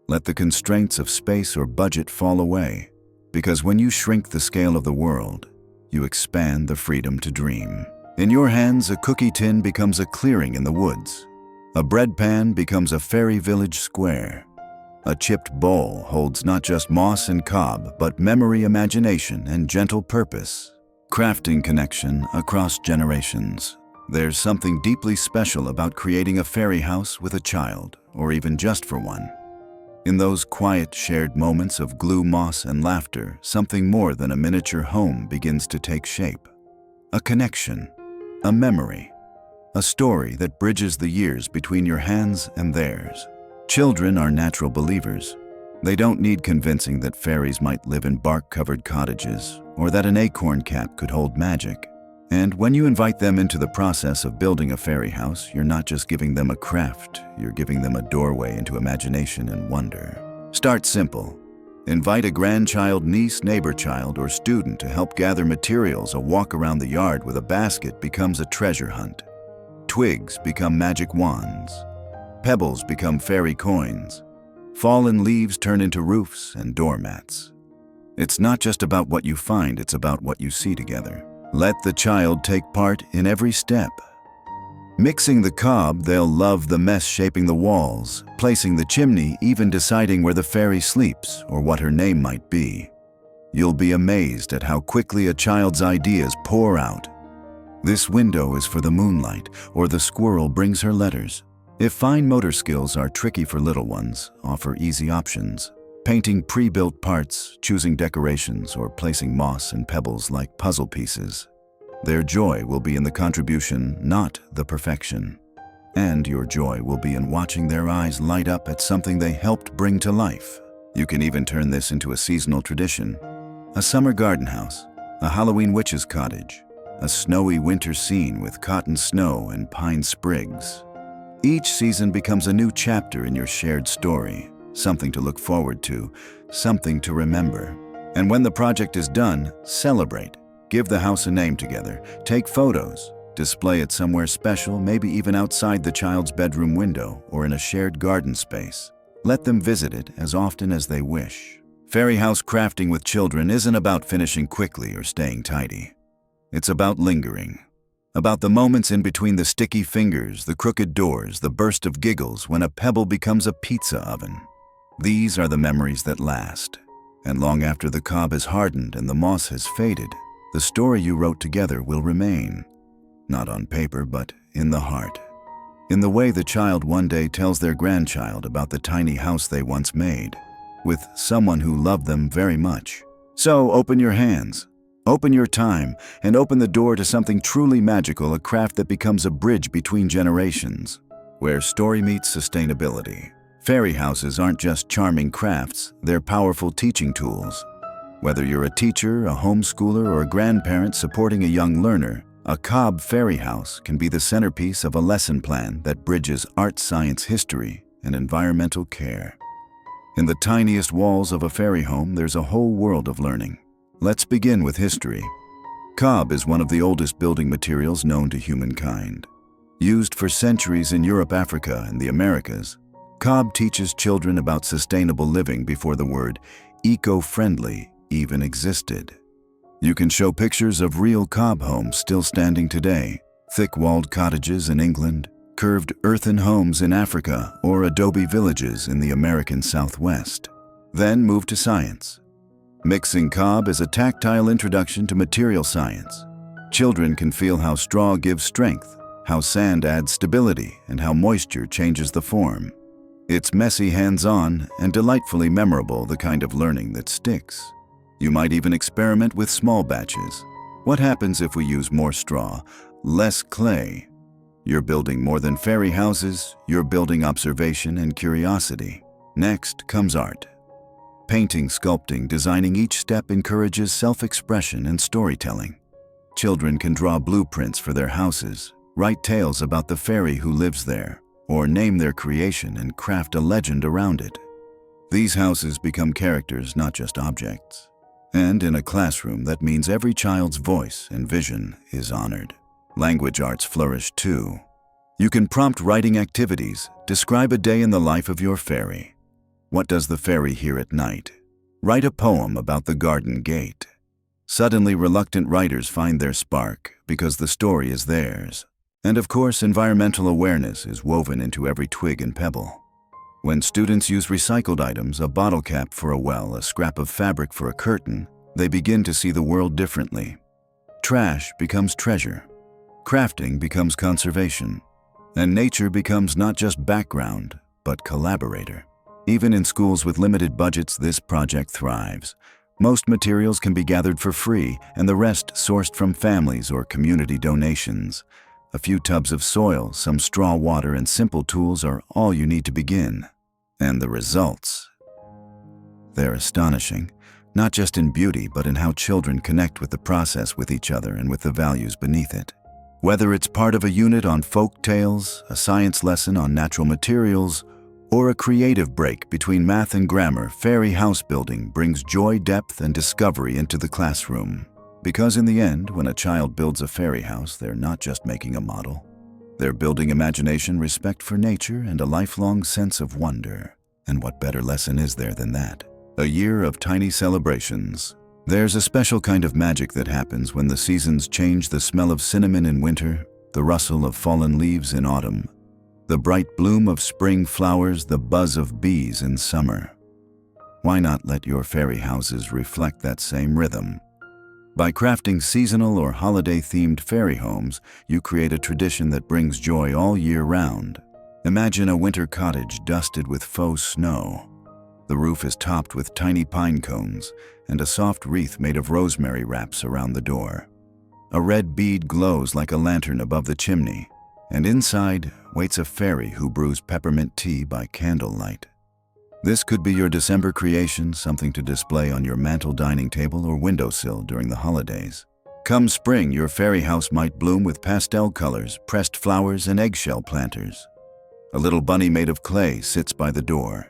Let the constraints of space or budget fall away, because when you shrink the scale of the world, you expand the freedom to dream. In your hands, a cookie tin becomes a clearing in the woods. A bread pan becomes a fairy village square. A chipped bowl holds not just moss and cob, but memory, imagination, and gentle purpose. Crafting connection across generations. There's something deeply special about creating a fairy house with a child, or even just for one. In those quiet, shared moments of glue, moss, and laughter, something more than a miniature home begins to take shape. A connection, a memory, a story that bridges the years between your hands and theirs. Children are natural believers. They don't need convincing that fairies might live in bark-covered cottages, or that an acorn cap could hold magic. And when you invite them into the process of building a fairy house, you're not just giving them a craft, you're giving them a doorway into imagination and wonder. Start simple. Invite a grandchild, niece, neighbor child, or student to help gather materials. A walk around the yard with a basket becomes a treasure hunt. Twigs become magic wands. Pebbles become fairy coins. Fallen leaves turn into roofs and doormats. It's not just about what you find, it's about what you see together. Let the child take part in every step. Mixing the cob, they'll love the mess, shaping the walls, placing the chimney, even deciding where the fairy sleeps or what her name might be. You'll be amazed at how quickly a child's ideas pour out. This window is for the moonlight, or the squirrel brings her letters. If fine motor skills are tricky for little ones, offer easy options. Painting pre-built parts, choosing decorations, or placing moss and pebbles like puzzle pieces. Their joy will be in the contribution, not the perfection. And your joy will be in watching their eyes light up at something they helped bring to life. You can even turn this into a seasonal tradition. A summer garden house, a Halloween witch's cottage, a snowy winter scene with cotton snow and pine sprigs. Each season becomes a new chapter in your shared story, something to look forward to, something to remember. And when the project is done, celebrate. Give the house a name together. Take photos. Display it somewhere special, maybe even outside the child's bedroom window or in a shared garden space. Let them visit it as often as they wish. Fairy house crafting with children isn't about finishing quickly or staying tidy. It's about lingering. About the moments in between the sticky fingers, the crooked doors, the burst of giggles when a pebble becomes a pizza oven. These are the memories that last. And long after the cob has hardened and the moss has faded, the story you wrote together will remain. Not on paper, but in the heart. In the way the child one day tells their grandchild about the tiny house they once made, with someone who loved them very much. So open your hands, open your time, and open the door to something truly magical, a craft that becomes a bridge between generations, where story meets sustainability. Fairy houses aren't just charming crafts, they're powerful teaching tools. Whether you're a teacher, a homeschooler, or a grandparent supporting a young learner, a cob fairy house can be the centerpiece of a lesson plan that bridges art, science, history, and environmental care. In the tiniest walls of a fairy home, there's a whole world of learning. Let's begin with history. Cob is one of the oldest building materials known to humankind. Used for centuries in Europe, Africa, and the Americas, cob teaches children about sustainable living before the word eco-friendly even existed. You can show pictures of real cob homes still standing today, thick-walled cottages in England, curved earthen homes in Africa, or adobe villages in the American Southwest. Then move to science. Mixing cob is a tactile introduction to material science. Children can feel how straw gives strength, how sand adds stability, and how moisture changes the form. It's messy, hands-on, and delightfully memorable, the kind of learning that sticks. You might even experiment with small batches. What happens if we use more straw, less clay? You're building more than fairy houses, you're building observation and curiosity. Next comes art. Painting, sculpting, designing, each step encourages self-expression and storytelling. Children can draw blueprints for their houses, write tales about the fairy who lives there, or name their creation and craft a legend around it. These houses become characters, not just objects. And in a classroom, that means every child's voice and vision is honored. Language arts flourish too. You can prompt writing activities. Describe a day in the life of your fairy. What does the fairy hear at night? Write a poem about the garden gate. Suddenly, reluctant writers find their spark because the story is theirs. And of course, environmental awareness is woven into every twig and pebble. When students use recycled items, a bottle cap for a well, a scrap of fabric for a curtain, they begin to see the world differently. Trash becomes treasure. Crafting becomes conservation. And nature becomes not just background, but collaborator. Even in schools with limited budgets, this project thrives. Most materials can be gathered for free, and the rest sourced from families or community donations. A few tubs of soil, some straw water, and simple tools are all you need to begin. And the results? They're astonishing, not just in beauty, but in how children connect with the process, with each other, and with the values beneath it. Whether it's part of a unit on folk tales, a science lesson on natural materials, or a creative break between math and grammar, fairy house building brings joy, depth, and discovery into the classroom. Because in the end, when a child builds a fairy house, they're not just making a model. They're building imagination, respect for nature, and a lifelong sense of wonder. And what better lesson is there than that? A year of tiny celebrations. There's a special kind of magic that happens when the seasons change: the smell of cinnamon in winter, the rustle of fallen leaves in autumn, the bright bloom of spring flowers, the buzz of bees in summer. Why not let your fairy houses reflect that same rhythm? By crafting seasonal or holiday-themed fairy homes, you create a tradition that brings joy all year round. Imagine a winter cottage dusted with faux snow. The roof is topped with tiny pine cones, and a soft wreath made of rosemary wraps around the door. A red bead glows like a lantern above the chimney, and inside waits a fairy who brews peppermint tea by candlelight. This could be your December creation, something to display on your mantel, dining table, or windowsill during the holidays. Come spring, your fairy house might bloom with pastel colors, pressed flowers, and eggshell planters. A little bunny made of clay sits by the door.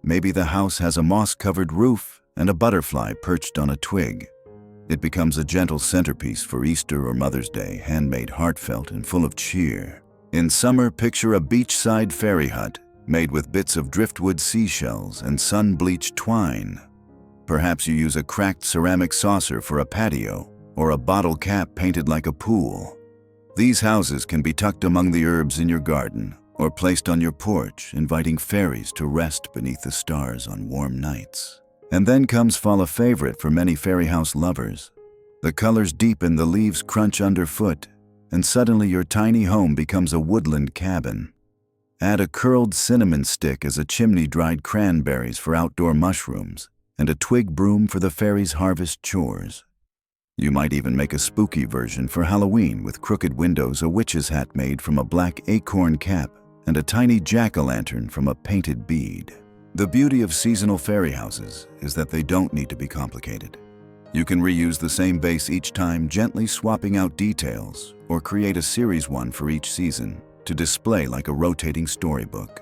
Maybe the house has a moss-covered roof, and a butterfly perched on a twig. It becomes a gentle centerpiece for Easter or Mother's Day, handmade, heartfelt, and full of cheer. In summer, picture a beachside fairy hut made with bits of driftwood seashells and sun-bleached twine. Perhaps you use a cracked ceramic saucer for a patio or a bottle cap painted like a pool. These houses can be tucked among the herbs in your garden or placed on your porch, inviting fairies to rest beneath the stars on warm nights. And then comes fall, a favorite for many fairy house lovers. The colors deepen, the leaves crunch underfoot, and suddenly your tiny home becomes a woodland cabin. Add a curled cinnamon stick as a chimney, dried cranberries for outdoor mushrooms, and a twig broom for the fairies' harvest chores. You might even make a spooky version for Halloween with crooked windows, a witch's hat made from a black acorn cap, and a tiny jack-o'-lantern from a painted bead. The beauty of seasonal fairy houses is that they don't need to be complicated. You can reuse the same base each time, gently swapping out details, or create a series one for each season to display like a rotating storybook.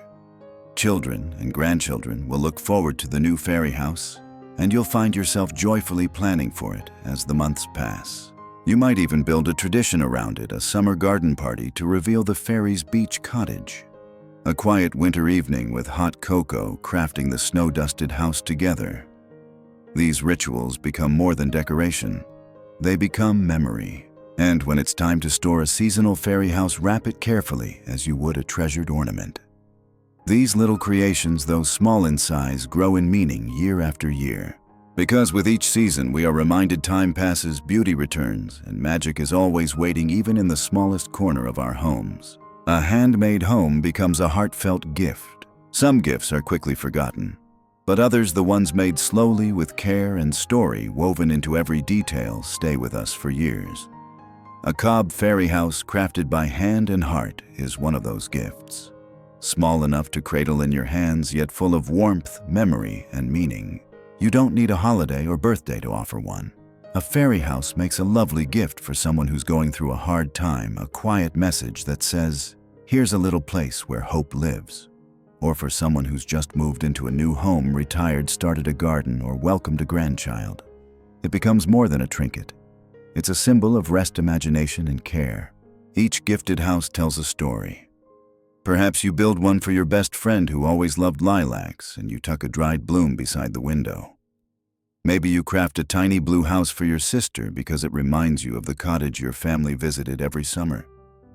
Children and grandchildren will look forward to the new fairy house, and you'll find yourself joyfully planning for it as the months pass. You might even build a tradition around it, a summer garden party to reveal the fairies' beach cottage. A quiet winter evening with hot cocoa, crafting the snow-dusted house together. These rituals become more than decoration. They become memory. And when it's time to store a seasonal fairy house, wrap it carefully as you would a treasured ornament. These little creations, though small in size, grow in meaning year after year. Because with each season we are reminded time passes, beauty returns, and magic is always waiting, even in the smallest corner of our homes. A handmade home becomes a heartfelt gift. Some gifts are quickly forgotten, but others, the ones made slowly with care and story woven into every detail, stay with us for years. A cob fairy house crafted by hand and heart is one of those gifts. Small enough to cradle in your hands, yet full of warmth, memory, and meaning. You don't need a holiday or birthday to offer one. A fairy house makes a lovely gift for someone who's going through a hard time, a quiet message that says, "Here's a little place where hope lives." Or for someone who's just moved into a new home, retired, started a garden, or welcomed a grandchild. It becomes more than a trinket. It's a symbol of rest, imagination, and care. Each gifted house tells a story. Perhaps you build one for your best friend who always loved lilacs, and you tuck a dried bloom beside the window. Maybe you craft a tiny blue house for your sister because it reminds you of the cottage your family visited every summer.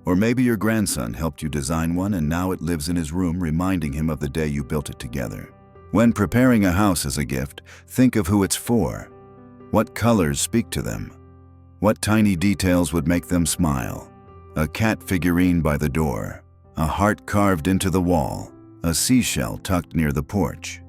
Or maybe your grandson helped you design one and now it lives in his room, reminding him of the day you built it together. When preparing a house as a gift, think of who it's for. What colors speak to them? What tiny details would make them smile? A cat figurine by the door, a heart carved into the wall, a seashell tucked near the porch.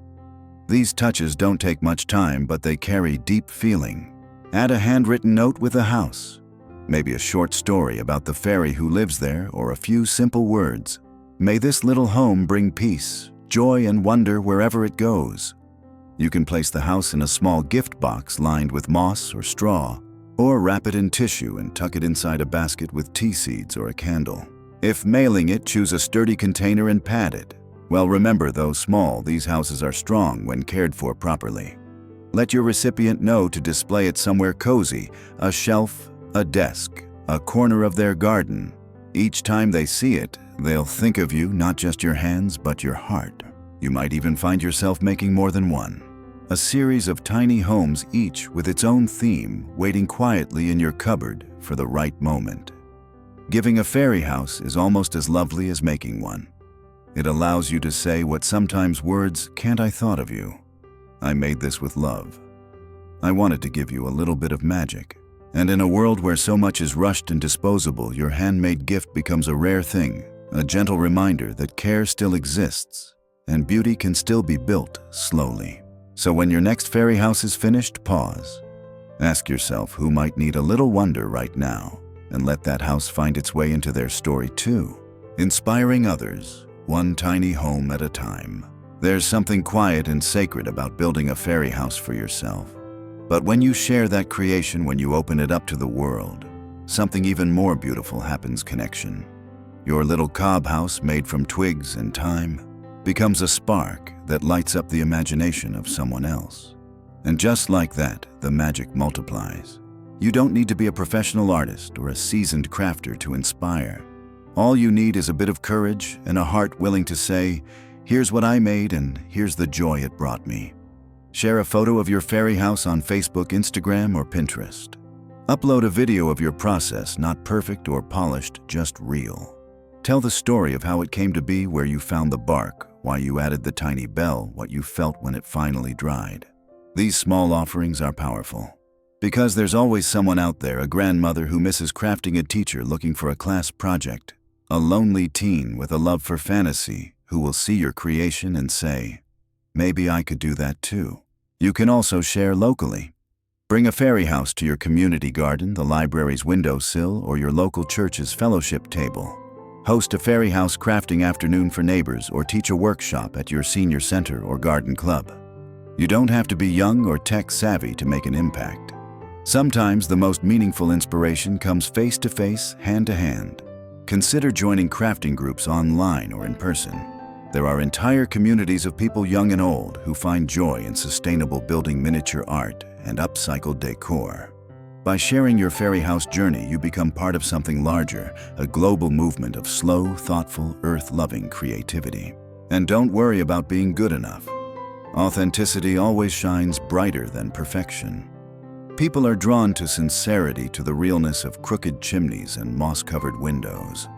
These touches don't take much time, but they carry deep feeling. Add a handwritten note with the house. Maybe a short story about the fairy who lives there, or a few simple words. May this little home bring peace, joy, and wonder wherever it goes. You can place the house in a small gift box lined with moss or straw, or wrap it in tissue and tuck it inside a basket with tea seeds or a candle. If mailing it, choose a sturdy container and pad it. Well, remember, though small, these houses are strong when cared for properly. Let your recipient know to display it somewhere cozy, a shelf, a desk, a corner of their garden. Each time they see it, they'll think of you, not just your hands, but your heart. You might even find yourself making more than one. A series of tiny homes, each with its own theme, waiting quietly in your cupboard for the right moment. Giving a fairy house is almost as lovely as making one. It allows you to say what sometimes words can't. I thought of you. I made this with love. I wanted to give you a little bit of magic. And in a world where so much is rushed and disposable, your handmade gift becomes a rare thing, a gentle reminder that care still exists and beauty can still be built slowly. So when your next fairy house is finished, pause. Ask yourself who might need a little wonder right now, and let that house find its way into their story too, inspiring others, one tiny home at a time. There's something quiet and sacred about building a fairy house for yourself. But when you share that creation, when you open it up to the world, something even more beautiful happens. Connection. Your little cob house made from twigs and time becomes a spark that lights up the imagination of someone else. And just like that, the magic multiplies. You don't need to be a professional artist or a seasoned crafter to inspire. All you need is a bit of courage and a heart willing to say, "Here's what I made and here's the joy it brought me." Share a photo of your fairy house on Facebook, Instagram, or Pinterest. Upload a video of your process, not perfect or polished, just real. Tell the story of how it came to be, where you found the bark, why you added the tiny bell, what you felt when it finally dried. These small offerings are powerful. Because there's always someone out there, a grandmother who misses crafting, a teacher looking for a class project, a lonely teen with a love for fantasy who will see your creation and say, "Maybe I could do that too." You can also share locally. Bring a fairy house to your community garden, the library's windowsill, or your local church's fellowship table. Host a fairy house crafting afternoon for neighbors, or teach a workshop at your senior center or garden club. You don't have to be young or tech-savvy to make an impact. Sometimes the most meaningful inspiration comes face-to-face, hand-to-hand. Consider joining crafting groups online or in person. There are entire communities of people young and old who find joy in sustainable building, miniature art, and upcycled decor. By sharing your fairy house journey, you become part of something larger, a global movement of slow, thoughtful, earth-loving creativity. And don't worry about being good enough. Authenticity always shines brighter than perfection. People are drawn to sincerity, to the realness of crooked chimneys and moss-covered windows.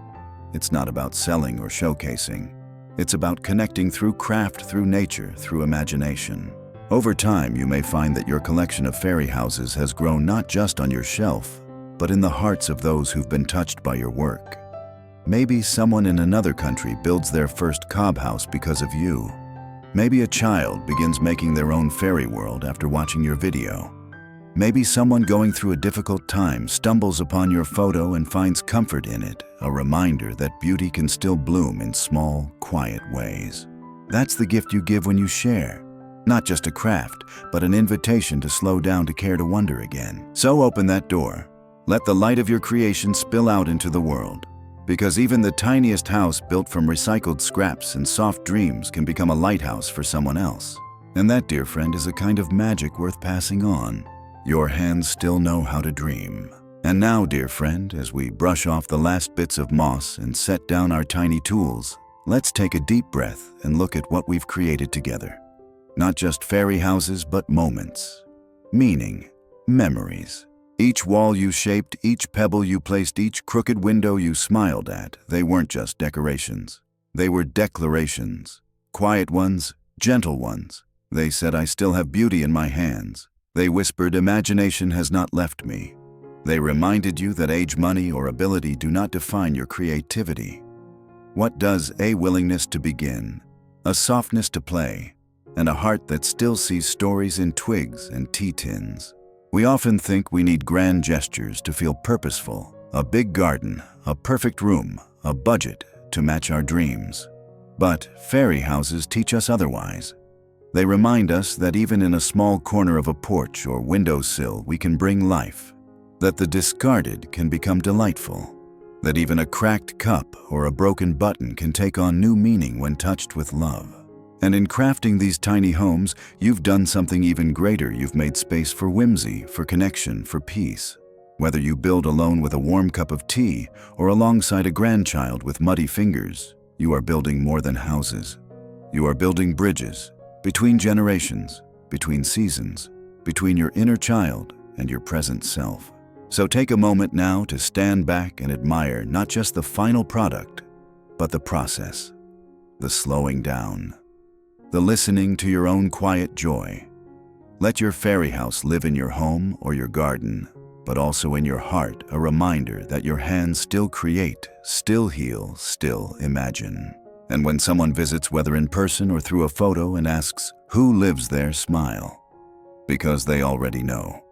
It's not about selling or showcasing. It's about connecting through craft, through nature, through imagination. Over time, you may find that your collection of fairy houses has grown not just on your shelf, but in the hearts of those who've been touched by your work. Maybe someone in another country builds their first cob house because of you. Maybe a child begins making their own fairy world after watching your video. Maybe someone going through a difficult time stumbles upon your photo and finds comfort in it, a reminder that beauty can still bloom in small, quiet ways. That's the gift you give when you share. Not just a craft, but an invitation to slow down, to care, to wonder again. So open that door. Let the light of your creation spill out into the world. Because even the tiniest house built from recycled scraps and soft dreams can become a lighthouse for someone else. And that, dear friend, is a kind of magic worth passing on. Your hands still know how to dream. And now, dear friend, as we brush off the last bits of moss and set down our tiny tools, let's take a deep breath and look at what we've created together. Not just fairy houses, but moments, meaning, memories. Each wall you shaped, each pebble you placed, each crooked window you smiled at, they weren't just decorations. They were declarations. Quiet ones, gentle ones. They said, "I still have beauty in my hands." They whispered, "Imagination has not left me." They reminded you that age, money, or ability do not define your creativity. What does? A willingness to begin, a softness to play, and a heart that still sees stories in twigs and tea tins. We often think we need grand gestures to feel purposeful, a big garden, a perfect room, a budget to match our dreams. But fairy houses teach us otherwise. They remind us that even in a small corner of a porch or windowsill, we can bring life, that the discarded can become delightful, that even a cracked cup or a broken button can take on new meaning when touched with love. And in crafting these tiny homes, you've done something even greater. You've made space for whimsy, for connection, for peace. Whether you build alone with a warm cup of tea or alongside a grandchild with muddy fingers, you are building more than houses. You are building bridges between generations, between seasons, between your inner child and your present self. So take a moment now to stand back and admire not just the final product, but the process, the slowing down, the listening to your own quiet joy. Let your fairy house live in your home or your garden, but also in your heart, a reminder that your hands still create, still heal, still imagine. And when someone visits, whether in person or through a photo, and asks, "Who lives there?" smile. Because they already know.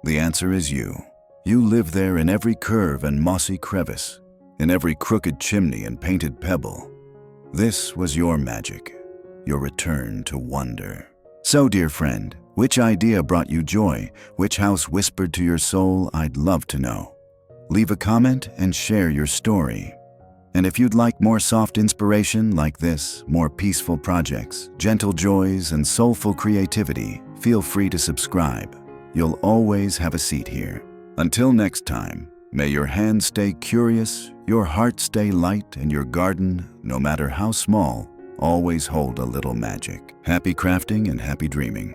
The answer is you. You live there in every curve and mossy crevice, in every crooked chimney and painted pebble. This was your magic, your return to wonder. So, dear friend, which idea brought you joy? Which house whispered to your soul? I'd love to know. Leave a comment and share your story. And if you'd like more soft inspiration like this, more peaceful projects, gentle joys, and soulful creativity, feel free to subscribe. You'll always have a seat here. Until next time, may your hands stay curious, your heart stay light, and your garden, no matter how small, always hold a little magic. Happy crafting and happy dreaming.